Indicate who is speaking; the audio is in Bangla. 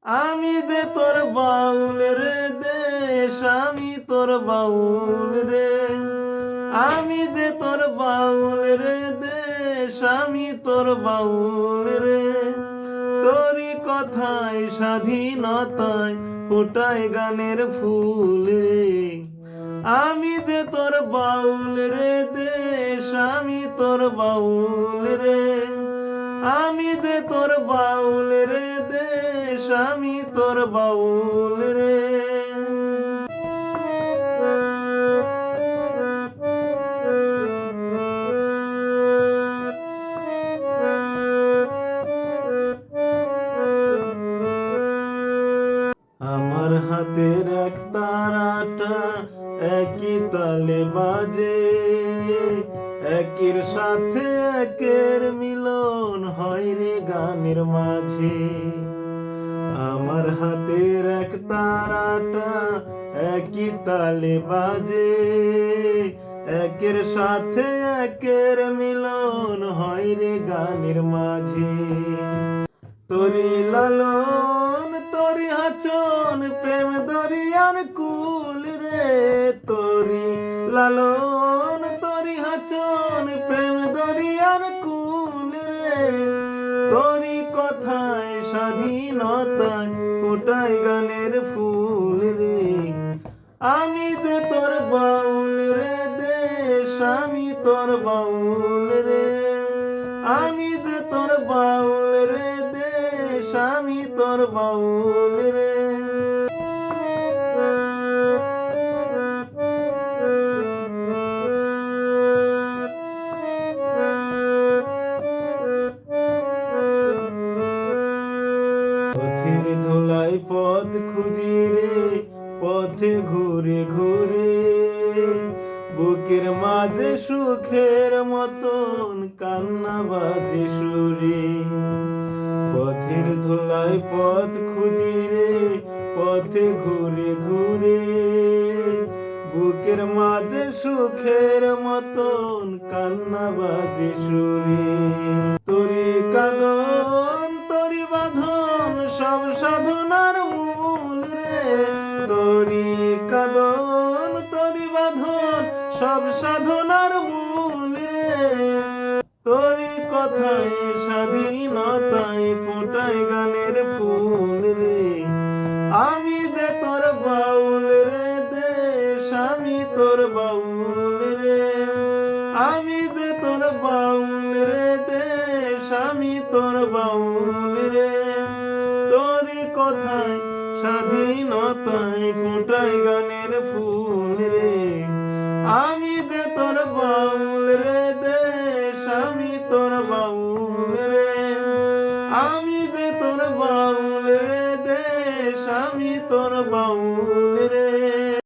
Speaker 1: আমি যে তোর বাউল রে দেশ, আমি তোর বাউল রে। আমি যে তোর বাউল রে দেশ, আমি তোর বাউল রে। তোরই কথায় স্বাধীনতায় ফোটায় গানের ফুল রে। আমি যে তোর বাউল রে দেশ, আমি তোর বাউল রে। আমি যে তোর বাউল রে দেশ, আমি তোর বাউল রে। আমার হাতের এক তারাটা একই তালে বাজে, একের সাথে একের মিলন হয় রে গানের মাঝে। আমার হাতের এক তারাটা একই তালে বাজে, একের সাথে একের মিলন হয় রে গানের মাঝে। তোরি লালন তোরি হাচন প্রেম দরিয়ার কুল রে। তোরি লালন তোরি হাচন প্রেম দরিয়ার কুল রে। তোরি কথায় স্বাধীনতায় ফোটায় গানের ফুল রে। আমি যে তোর বাউল রে দেশ, আমি তোর বাউল রে। আমি যে তোর বাউল রে দেশ, আমি তোর বাউল রে। পথের ধুলাই পথ খুঁজি রে, পথে ঘুরে ঘুরে। বুকের মাঝে সুখের মতন কান্না বাজে সুরে। পথের ধুলাই পথ খুঁজি রে, পথে ঘুরে ঘুরে। বুকের মাঝে সুখের মতন কান্না বাজে সুরে। তোরি কাঁদন তোরি বাঁধন সব সাধনার মূল রে। তোরি কাঁদন তোরি বাঁধন সব সাধনার মূল রে। তোরি কথায় স্বাধীনতায় ফোটায় গানের ফুল রে। আমি যে তোর বাউল রে দেশ, আমি তোর বাউল রে। আমি যে তোর বাউল রে দেশ, আমি তোর বাউল রে। তোরই কথায় স্বাধীনতায় ফোটায় গানের ফুল।